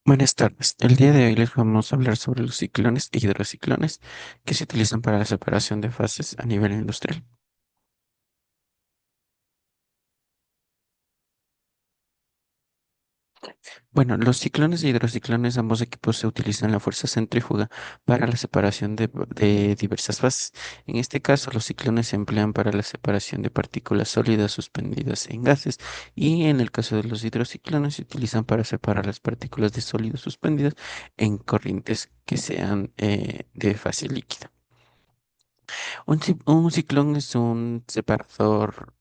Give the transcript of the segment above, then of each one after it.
Buenas tardes. El día de hoy les vamos a hablar sobre los ciclones e hidrociclones que se utilizan para la separación de fases a nivel industrial. Bueno, los ciclones e hidrociclones, ambos equipos se utilizan la fuerza centrífuga para la separación de diversas fases. En este caso, los ciclones se emplean para la separación de partículas sólidas suspendidas en gases y en el caso de los hidrociclones se utilizan para separar las partículas de sólidos suspendidas en corrientes que sean de fase líquida. Un ciclón es un separador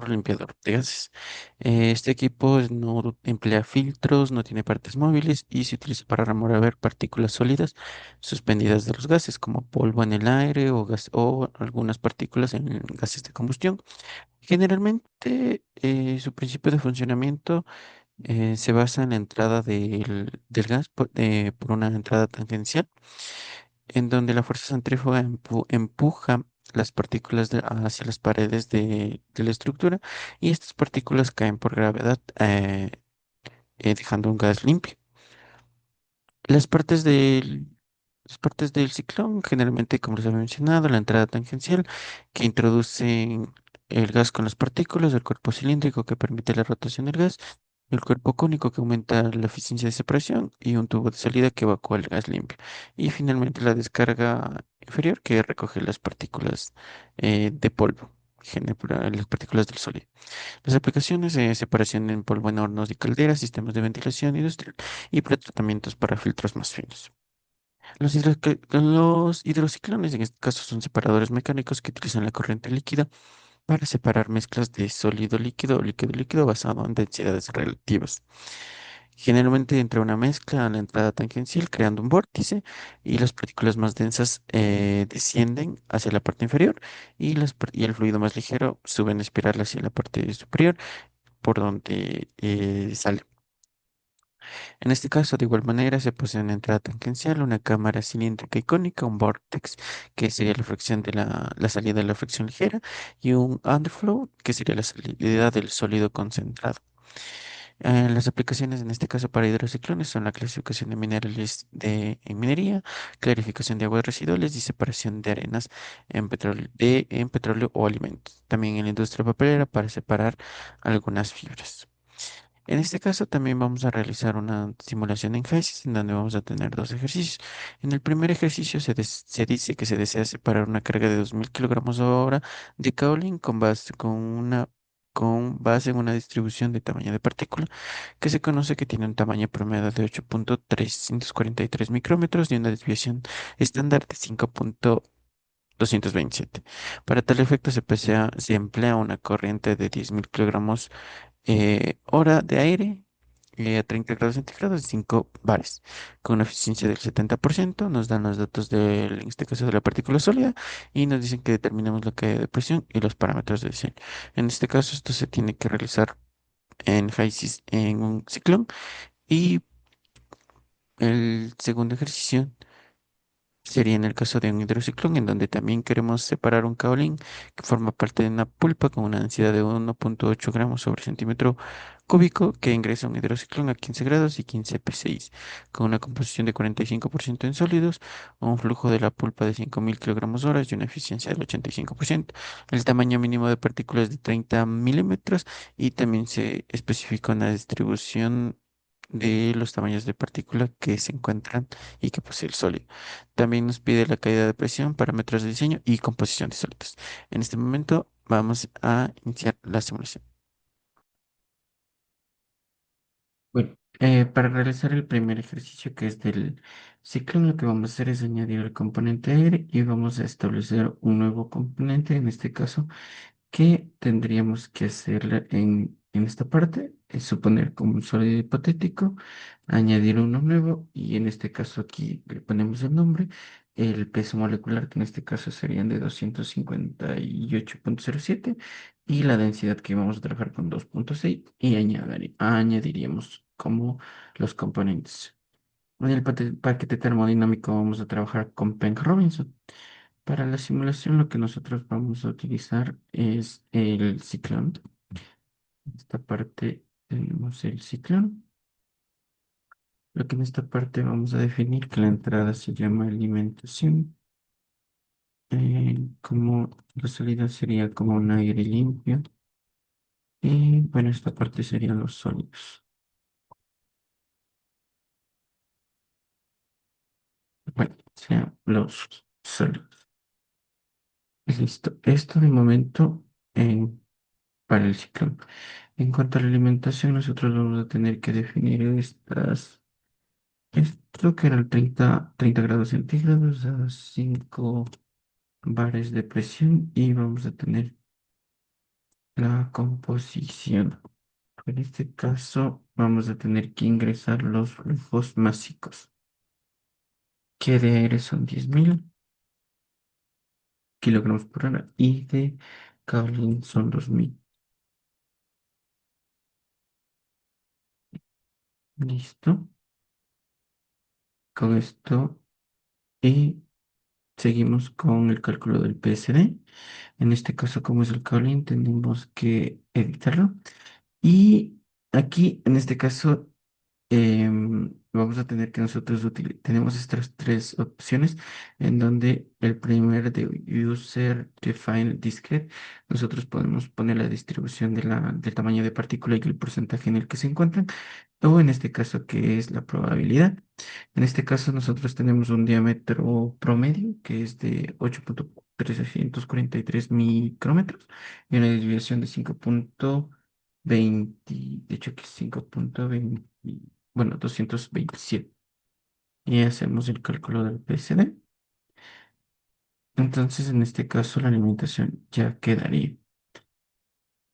limpiador de gases. Este equipo no emplea filtros, no tiene partes móviles y se utiliza para remover partículas sólidas suspendidas de los gases, como polvo en el aire o algunas partículas en gases de combustión. Generalmente, su principio de funcionamiento se basa en la entrada del gas por una entrada tangencial en donde la fuerza centrífuga empuja las partículas hacia las paredes de la estructura y estas partículas caen por gravedad, dejando un gas limpio. Las partes del, las partes del ciclón, generalmente, como les había mencionado, la entrada tangencial que introduce el gas con las partículas, el cuerpo cilíndrico que permite la rotación del gas, el cuerpo cónico que aumenta la eficiencia de separación y un tubo de salida que evacúa el gas limpio. Y finalmente la descarga inferior que recoge las partículas de polvo, las partículas del sólido. Las aplicaciones de separación en polvo en hornos y calderas, sistemas de ventilación industrial y pretratamientos para filtros más finos. Los hidrociclones en este caso son separadores mecánicos que utilizan la corriente líquida para separar mezclas de sólido líquido o líquido líquido basado en densidades relativas. Generalmente entra una mezcla a la entrada tangencial creando un vórtice y las partículas más densas descienden hacia la parte inferior y el fluido más ligero sube en espiral hacia la parte superior por donde sale. En este caso, de igual manera, se posee una entrada tangencial, una cámara cilíndrica icónica, un vortex, que sería la fricción la salida de la fricción ligera, y un underflow, que sería la salida del sólido concentrado. Las aplicaciones en este caso para hidrociclones son la clasificación de minerales en minería, clarificación de aguas residuales y separación de arenas en petróleo o alimentos. También en la industria papelera para separar algunas fibras. En este caso también vamos a realizar una simulación en HYSYS en donde vamos a tener dos ejercicios. En el primer ejercicio se dice que se desea separar una carga de 2000 kilogramos hora de kaolin con base en una distribución de tamaño de partícula que se conoce que tiene un tamaño promedio de 8.343 micrómetros y una desviación estándar de 5.227. Para tal efecto se emplea una corriente de 10.000 kilogramos hora de aire a 30 grados centígrados y 5 bares, con una eficiencia del 70%. Nos dan los datos en este caso, de la partícula sólida y nos dicen que determinemos la caída de presión y los parámetros de diseño. En este caso, esto se tiene que realizar en HYSYS en un ciclón y el segundo ejercicio sería en el caso de un hidrociclón, en donde también queremos separar un caolín que forma parte de una pulpa con una densidad de 1.8 gramos sobre centímetro cúbico que ingresa un hidrociclón a 15 grados y 15 psi, con una composición de 45% en sólidos, un flujo de la pulpa de 5.000 kilogramos horas y una eficiencia del 85%. El tamaño mínimo de partículas es de 30 milímetros y también se especifica una distribución de los tamaños de partícula que se encuentran y que posee el sólido. También nos pide la caída de presión, parámetros de diseño y composición de sólidos. En este momento vamos a iniciar la simulación. Bueno, para realizar el primer ejercicio que es del ciclo, lo que vamos a hacer es añadir el componente aire y vamos a establecer un nuevo componente, en este caso ¿qué tendríamos que hacer en esta parte? Es suponer como un sólido hipotético, añadir uno nuevo y en este caso aquí le ponemos el nombre, el peso molecular que en este caso serían de 258,07 y la densidad que vamos a trabajar con 2,6 y añadiríamos como los componentes. En el paquete termodinámico vamos a trabajar con Penck Robinson. Para la simulación lo que nosotros vamos a utilizar es el ciclón. En esta parte tenemos el ciclón Lo que en esta parte vamos a definir que la entrada se llama alimentación, como la salida sería como un aire limpio, y bueno, esta parte serían los sólidos. Bueno, sean los sólidos. Listo. Esto de momento para el ciclo. En cuanto a la alimentación, nosotros vamos a tener que definir esto que eran 30 grados centígrados a 5 bares de presión y vamos a tener la composición. En este caso, vamos a tener que ingresar los flujos másicos, que de aire son 10.000 kilogramos por hora y de Kaolin son 2.000. Listo. Con esto y seguimos con el cálculo del PSD. En este caso, como es el Kaolin, tenemos que editarlo. Y aquí, en este caso, vamos a tener que nosotros tenemos estas tres opciones en donde el primer de user define discrete, nosotros podemos poner la distribución del tamaño de partícula y el porcentaje en el que se encuentran, o en este caso que es la probabilidad. En este caso nosotros tenemos un diámetro promedio que es de 8.343 micrómetros y una desviación de 5.20, de hecho que es 5.20, bueno, 227. Y hacemos el cálculo del PSD. Entonces, en este caso, la alimentación ya quedaría.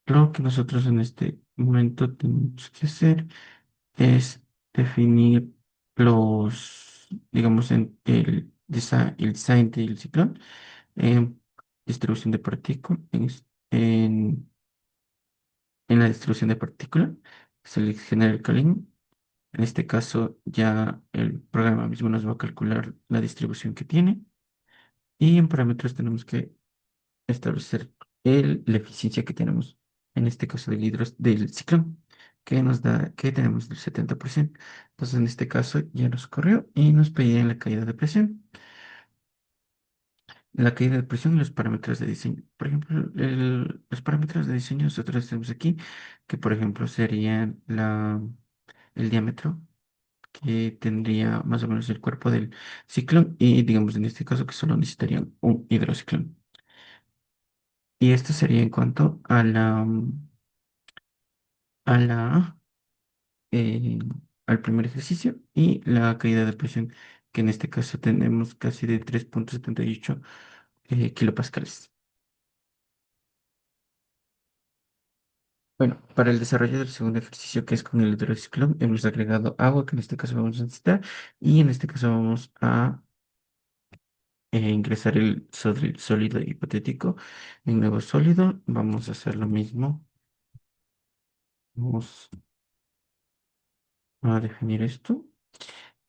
Lo que nosotros en este momento tenemos que hacer es definir digamos, en el design del ciclón, en distribución de partículas, en la distribución de partículas, seleccionar el calín. En este caso, ya el programa mismo nos va a calcular la distribución que tiene. Y en parámetros tenemos que establecer la eficiencia que tenemos, en este caso del ciclón, que nos da que tenemos del 70%. Entonces, en este caso ya nos corrió y nos pedía la caída de presión. La caída de presión y los parámetros de diseño. Por ejemplo, los parámetros de diseño nosotros tenemos aquí, que por ejemplo serían el diámetro que tendría más o menos el cuerpo del ciclón y digamos en este caso que solo necesitarían un hidrociclón. Y esto sería en cuanto a eh, al primer ejercicio y la caída de presión, que en este caso tenemos casi de 3.78 kilopascales. Bueno, para el desarrollo del segundo ejercicio, que es con el hidrociclón, hemos agregado agua, que en este caso vamos a necesitar, y en este caso vamos a ingresar el sólido hipotético en nuevo sólido. Vamos a hacer lo mismo. Vamos a definir esto.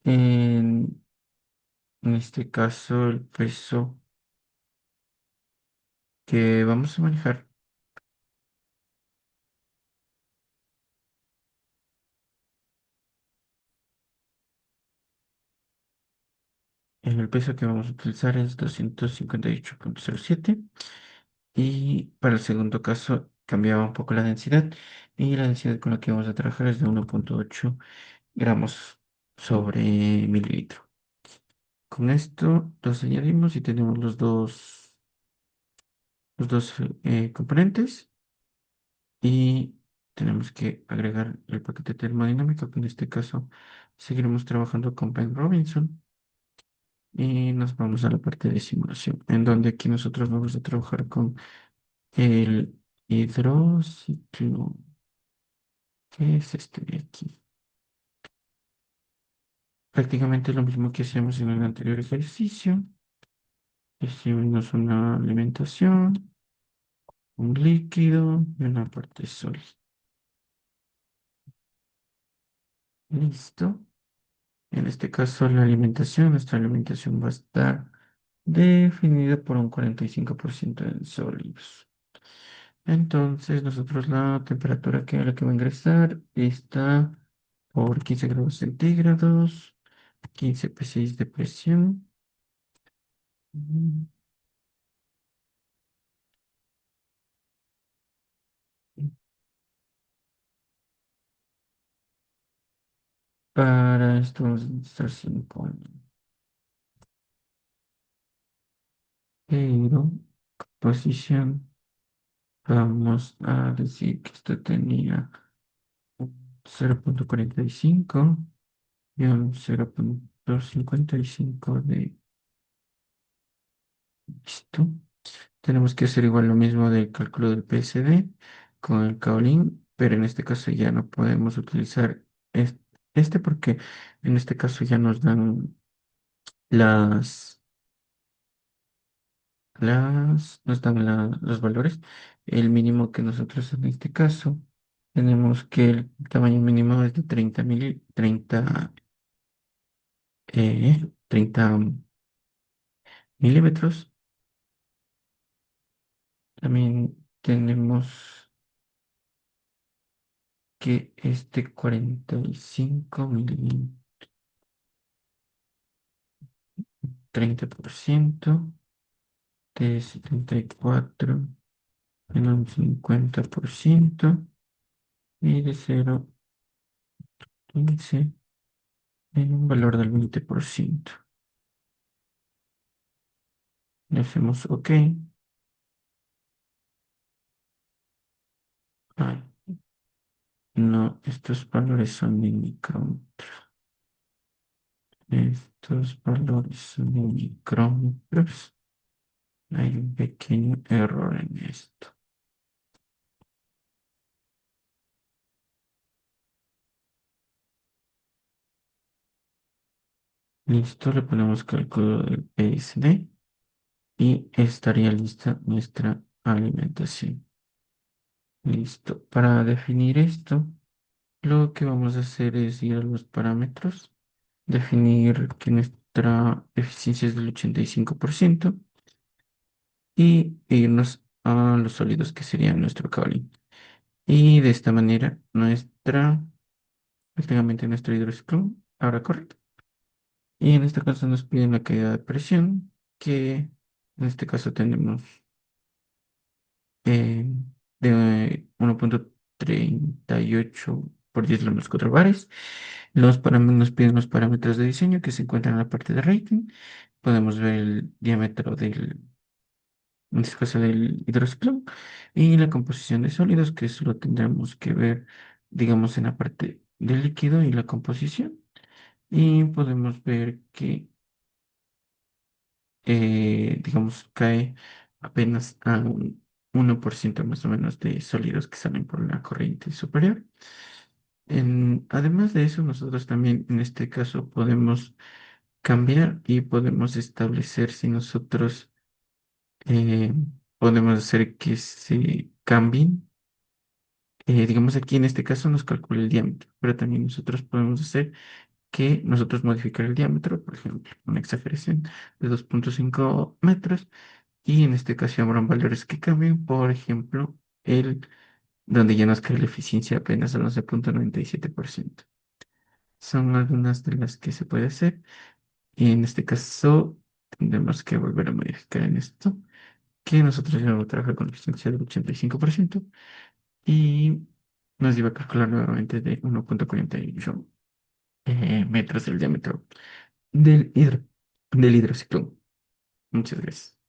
En, en este caso, el peso que vamos a manejar, el peso que vamos a utilizar es 258,07. Y para el segundo caso, cambiaba un poco la densidad. Y la densidad con la que vamos a trabajar es de 1.8 gramos sobre mililitro. Con esto los añadimos y tenemos los dos componentes y tenemos que agregar el paquete termodinámico, que en este caso seguiremos trabajando con Ben Robinson y nos vamos a la parte de simulación, en donde aquí nosotros vamos a trabajar con el hidrociclo, que es este de aquí. Prácticamente lo mismo que hacemos en el anterior ejercicio. Hicimos una alimentación, un líquido y una parte sólida. Listo. En este caso, nuestra alimentación va a estar definida por un 45% en sólidos. Entonces, nosotros la temperatura a la que va a ingresar está por 15 grados centígrados, 15 psi de presión. Mm, Para esto vamos a necesitar 5 años. Pero, posición, vamos a decir que esto tenía 0,45 y un 0,55 de esto. Tenemos que hacer igual lo mismo del cálculo del PSD con el Kaolin, pero en este caso ya no podemos utilizar este porque en este caso ya nos dan las, nos dan los valores. El mínimo que nosotros en este caso tenemos que el tamaño mínimo es de 30 milímetros. También tenemos que este 45 milímetros, 30% de 74 en un 50% y de 0,15 en un valor del 20%. Le hacemos OK. Ay, no, estos valores son en micrómetros. Estos valores son en micrómetros. Hay un pequeño error en esto. Listo, le ponemos cálculo del PSD y estaría lista nuestra alimentación. Listo. Para definir esto, lo que vamos a hacer es ir a los parámetros, definir que nuestra eficiencia es del 85% y irnos a los sólidos que serían nuestro Kali. Y de esta manera, prácticamente nuestro hidrociclo ahora correcto. Y en este caso nos piden la caída de presión, que en este caso tenemos eh, de 1,38 por 10 a los 4 bares. Nos piden los parámetros de diseño que se encuentran en la parte de rating. Podemos ver el diámetro en este caso del hidrociclón y la composición de sólidos, que eso lo tendremos que ver, digamos, en la parte del líquido y la composición. Y podemos ver que, digamos, cae apenas a un 1% más o menos de sólidos que salen por la corriente superior. Además de eso, nosotros también en este caso podemos cambiar y podemos establecer si nosotros eh, podemos hacer que se cambien. Digamos aquí en este caso nos calcula el diámetro, pero también nosotros podemos hacer que nosotros modificar el diámetro, por ejemplo, una exageración de 2,5 metros y en este caso habrán valores que cambien, por ejemplo, donde ya nos cae la eficiencia apenas al 11,97%. Son algunas de las que se puede hacer. Y en este caso, tendremos que volver a modificar en esto, que nosotros ya vamos a trabajar con eficiencia del 85% y nos iba a calcular nuevamente de 1,48 metros el diámetro del hidrociclón. Muchas gracias.